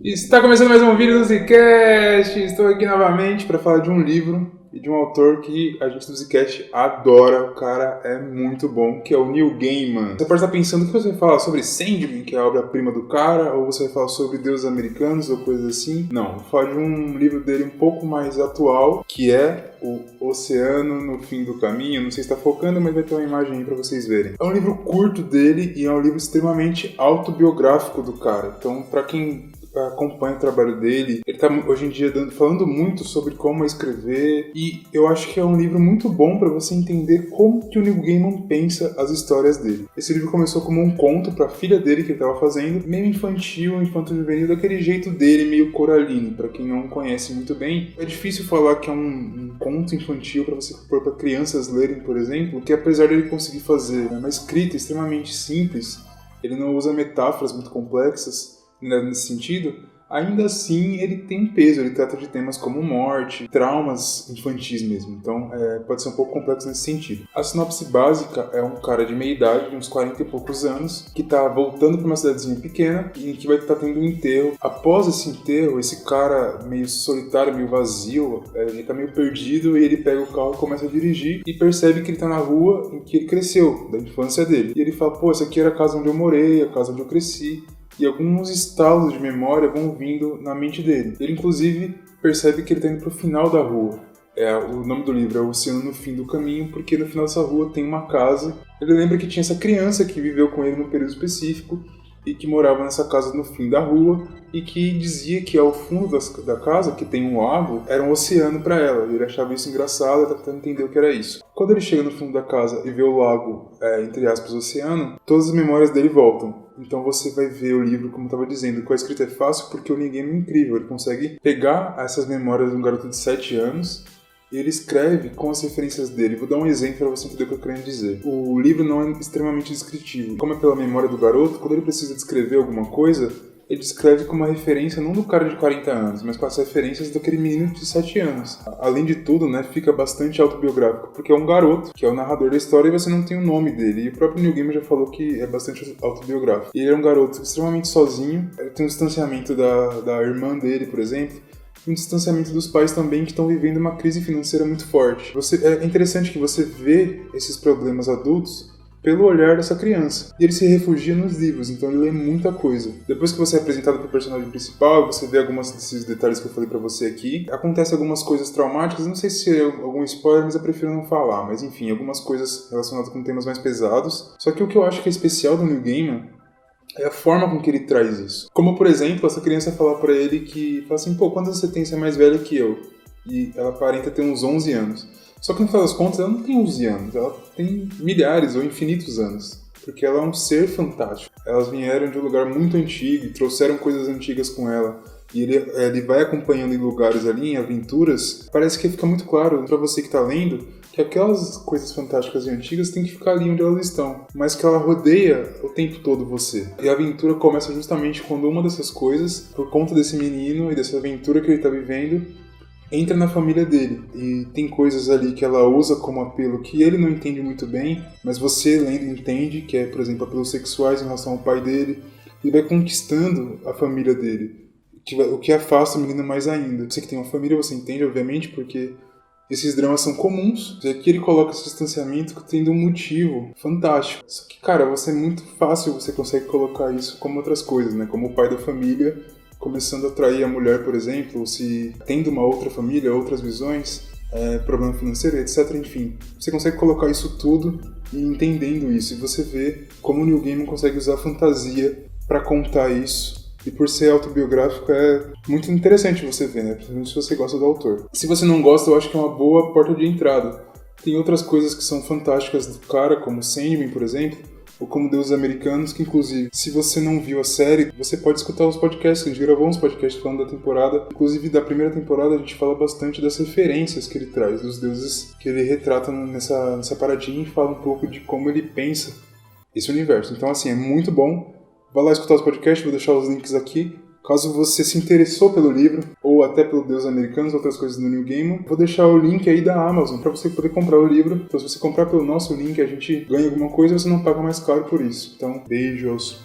Está começando mais um vídeo do Zcast. Estou aqui novamente para falar de um livro e de um autor que a gente do Zcast adora. O cara é muito bom, que é o Neil Gaiman. Você pode estar pensando que você vai falar sobre Sandman, que é a obra-prima do cara, ou você vai falar sobre deuses americanos ou coisas assim. Não, vou falar de um livro dele um pouco mais atual, que é O Oceano no Fim do Caminho. Não sei se está focando, mas vai ter uma imagem aí para vocês verem. É um livro curto dele e é um livro extremamente autobiográfico do cara. Então, para quem acompanha o trabalho dele, ele está hoje em dia falando muito sobre como escrever, e eu acho que é um livro muito bom para você entender como que o Neil Gaiman pensa as histórias dele. Esse livro começou como um conto para a filha dele que ele estava fazendo, meio infantil, infanto-juvenil, daquele jeito dele, meio Coraline. Para quem não conhece muito bem, é difícil falar que é um conto infantil para você pôr para crianças lerem, por exemplo, que apesar dele conseguir fazer uma escrita extremamente simples, ele não usa metáforas muito complexas nesse sentido, ainda assim ele tem um peso, ele trata de temas como morte, traumas infantis mesmo, então pode ser um pouco complexo nesse sentido. A sinopse básica é um cara de meia idade, de uns 40 e poucos anos, que está voltando para uma cidadezinha pequena e que vai estar tendo um enterro. Após esse enterro, esse cara meio solitário, meio vazio, ele está meio perdido e ele pega o carro e começa a dirigir e percebe que ele está na rua em que ele cresceu, da infância dele. E ele fala, pô, essa aqui era a casa onde eu morei, a casa onde eu cresci. E alguns estalos de memória vão vindo na mente dele. Ele, inclusive, percebe que ele está indo para o final da rua. O nome do livro é O Oceano no Fim do Caminho, porque no final dessa rua tem uma casa. Ele lembra que tinha essa criança que viveu com ele num período específico e que morava nessa casa no fim da rua e que dizia que ao fundo da casa, que tem um lago, era um oceano para ela. Ele achava isso engraçado, tentando entender o que era isso. Quando ele chega no fundo da casa e vê o lago, entre aspas, oceano, todas as memórias dele voltam. Então você vai ver o livro, como eu estava dizendo, com a escrita é fácil porque o Neil Gaiman é incrível. Ele consegue pegar essas memórias de um garoto de 7 anos e ele escreve com as referências dele. Vou dar um exemplo para você entender o que eu quero dizer. O livro não é extremamente descritivo. Como é pela memória do garoto, quando ele precisa descrever alguma coisa, ele descreve com uma referência não do cara de 40 anos, mas com as referências daquele menino de 7 anos. Além de tudo, né, fica bastante autobiográfico, porque é um garoto, que é o narrador da história, e você não tem o nome dele. E o próprio Neil Gaiman já falou que é bastante autobiográfico. E ele é um garoto extremamente sozinho, ele tem um distanciamento da irmã dele, por exemplo, e um distanciamento dos pais também, que estão vivendo uma crise financeira muito forte. É interessante que você vê esses problemas adultos pelo olhar dessa criança. E ele se refugia nos livros, então ele lê muita coisa. Depois que você é apresentado para o personagem principal, você vê alguns desses detalhes que eu falei para você aqui. Acontecem algumas coisas traumáticas, não sei se é algum spoiler, mas eu prefiro não falar. Mas enfim, algumas coisas relacionadas com temas mais pesados. Só que o que eu acho que é especial do Neil Gaiman é a forma com que ele traz isso. Como, por exemplo, essa criança falar para ele que... Fala assim, pô, quantos você tem? Você é mais velha que eu. E ela aparenta ter uns 11 anos. Só que no final das contas ela não tem 11 anos, ela tem milhares ou infinitos anos, porque ela é um ser fantástico. Elas vieram de um lugar muito antigo e trouxeram coisas antigas com ela. E ele vai acompanhando em lugares ali, em aventuras. Parece que fica muito claro para você que está lendo que aquelas coisas fantásticas e antigas têm que ficar ali onde elas estão, mas que ela rodeia o tempo todo você. E a aventura começa justamente quando uma dessas coisas, por conta desse menino e dessa aventura que ele está vivendo, entra na família dele, e tem coisas ali que ela usa como apelo que ele não entende muito bem, mas você lendo entende, que é, por exemplo, apelos sexuais em relação ao pai dele, e vai conquistando a família dele, o que afasta o menino mais ainda. Você que tem uma família, você entende, obviamente, porque esses dramas são comuns, e aqui ele coloca esse distanciamento tendo um motivo fantástico. Só que, cara, é muito fácil, você consegue colocar isso como outras coisas, né? Como o pai da família começando a atrair a mulher, por exemplo, se tendo uma outra família, outras visões, problema financeiro, etc. Enfim, você consegue colocar isso tudo e entendendo isso. E você vê como o Neil Gaiman consegue usar a fantasia para contar isso. E por ser autobiográfico é muito interessante você ver, né? Principalmente se você gosta do autor. Se você não gosta, eu acho que é uma boa porta de entrada. Tem outras coisas que são fantásticas do cara, como Sandman, por exemplo, ou como Deuses Americanos, que inclusive, se você não viu a série, você pode escutar os podcasts, a gente gravou uns podcasts falando da temporada, inclusive da primeira temporada a gente fala bastante das referências que ele traz, dos deuses que ele retrata nessa paradinha e fala um pouco de como ele pensa esse universo. Então assim, é muito bom, vai lá escutar os podcasts, vou deixar os links aqui. Caso você se interessou pelo livro, ou até pelo Deuses Americanos, outras coisas do Neil Gaiman, vou deixar o link aí da Amazon para você poder comprar o livro. Então se você comprar pelo nosso link, a gente ganha alguma coisa e você não paga mais caro por isso. Então, beijos!